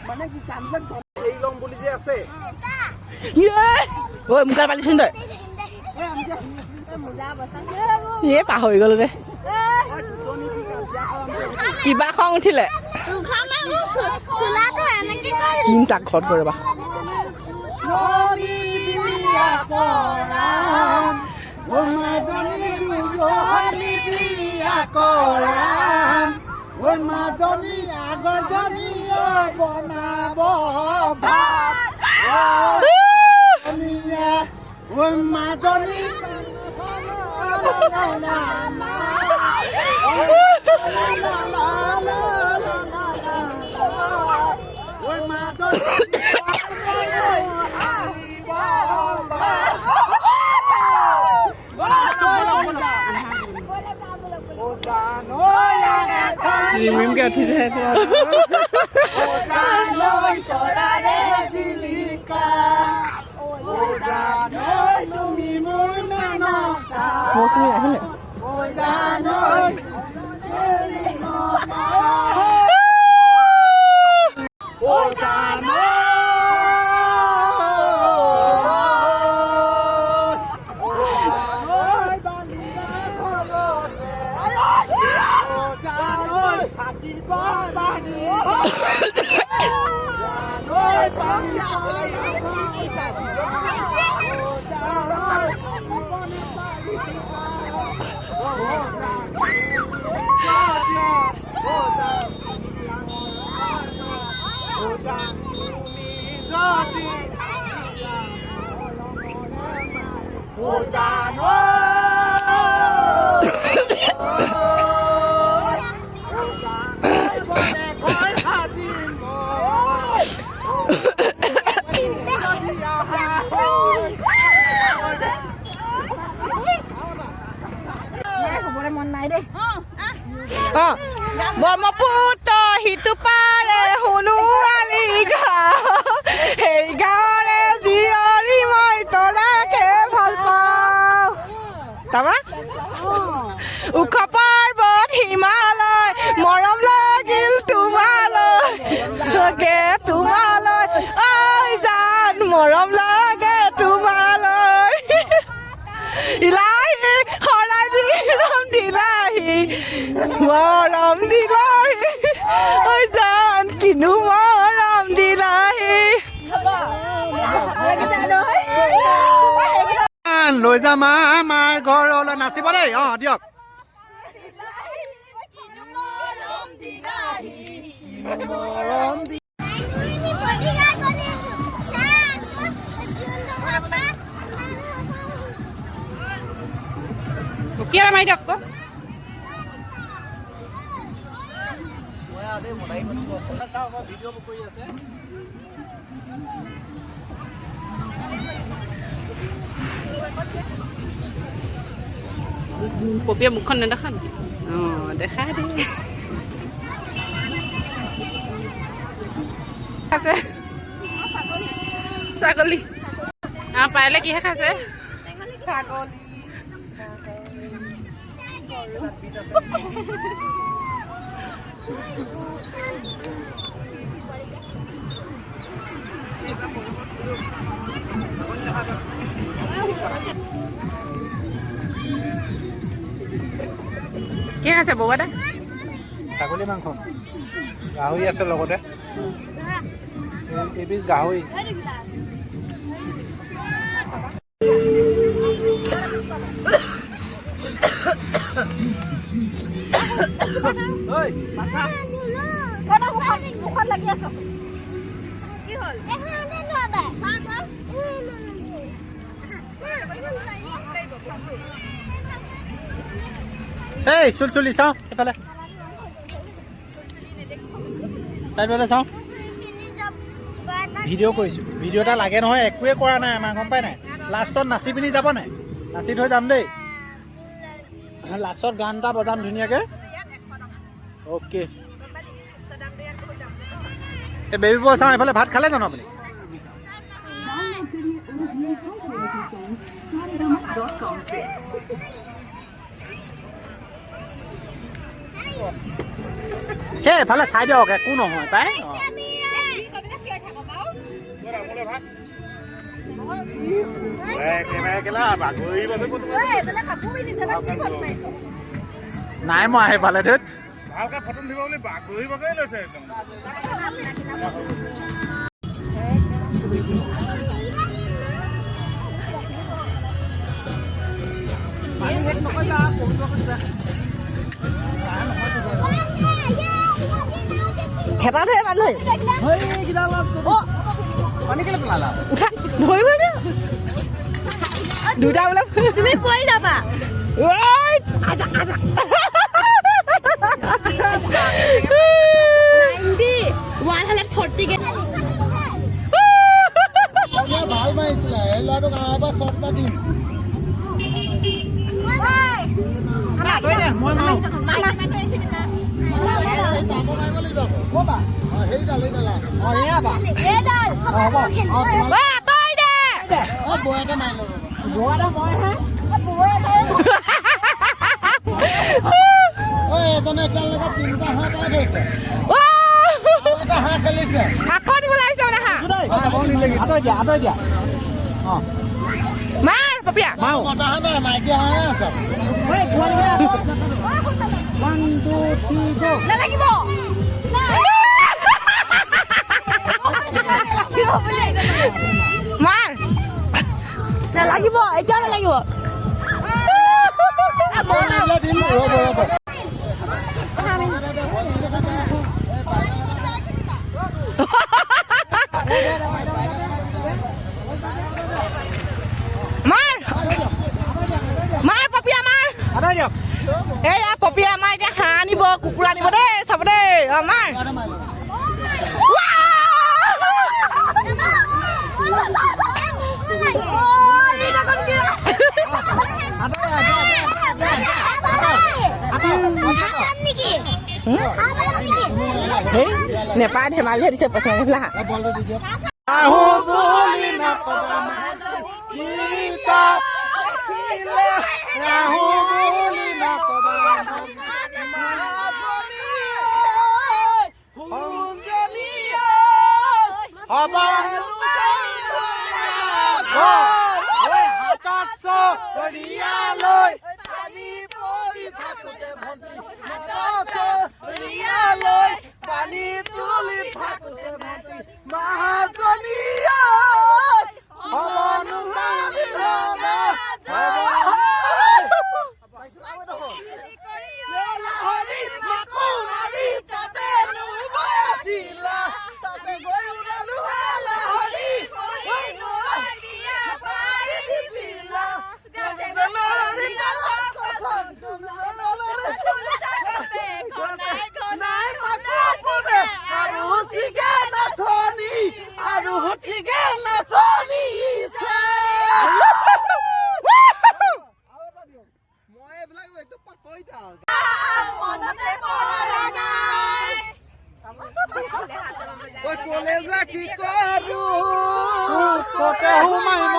মানে কি কামজন এই লম বুলি যে আছে ঐ মুগাৰ পালিচোন তই পাহৰি গলো দে কিবা খং উঠিলে তাক ঘৰত কৰিবা মাজনী আগৰজনী বনাব মাজনী জিমিমকে উঠিছে মৌচুমী আহিলে ব্ৰহ্মপুত্ৰ সিটো পাৰে সোণোৱালী গাঁও সেই গাঁৱৰে জীয়ৰী মই তৰাকে ভাল পাওঁ তাৰপা ওখ পৰ্বত হিমালয় মৰম লাগিল তোমালৈ ঐ জান মৰম লাগে তোমালৈ ইলাহি শৰাই দিলাম দিলাহি মৰম দিলাহি ঐ জান কিনো মৰম দিলাহি লৈ যাম আমাৰ ঘৰলৈ নাচিব দেই দিয়ক কিয় মাৰি দিয়ক ভিডিঅ' কৰি আছে পপিয়ে মুখখন নেদেখা নেকি দেখা দে আছে ছাগলী পাৰিলে কিহে খাইছে ছাগলী কি আছে বৌবা দা ছাগলী মাংস গাহৰি আছে লগতে এবিধ গাহৰি এই চুলি চাওঁ এইফালে তাইফালে চাওঁ ভিডিঅ' কৰিছোঁ ভিডিঅ' এটা লাগে নহয় একোৱে কৰা নাই আমাৰ গম পাই নাই লাষ্টত নাচি পিনি যাব নাই নাচি থৈ যাম দেই লাষ্টত গান এটা বজাম ধুনীয়াকৈ অ'কে এই বেবী বয় চাওঁ এইফালে ভাত খালে জানো আপুনি সেই এফালে চাই দিয়ক একো নহয় পাই নাই মই আহি পালে ধেত ভালকে ফটো দিব বুলি বাগৰি বাগৰি লৈছে একদম হেতা ধৰে মানুহ ধৰিব দুটা বোলে তুমি পৰি যাবা ভাল মাৰিছিলে এই ল'ৰাটোক এবাৰ শ্বট এটা দিম এজনে একেলগে তিনিটা হাঁহ পাই থৈছে এটা হাঁহ খেলিছে আকৌ দিবলৈ আহিছে মানে আঁতৰি দিয়া মাৰ পপিয়া মতা হাঁহ নাই মাইকী হাঁহে আছে নালাগিব মাৰ নালাগিব এতিয়াও নালাগিব মাৰ পপিয়া মাৰ এয়া পপিয়া আমাৰ এতিয়া হাঁহ আনিব কুকুৰা আনিব দেই চাব দেই আমাৰ নেপায় ধেমালিহে দিছে পইচা পেলা কলেজা কি কৰো কতে সোমাই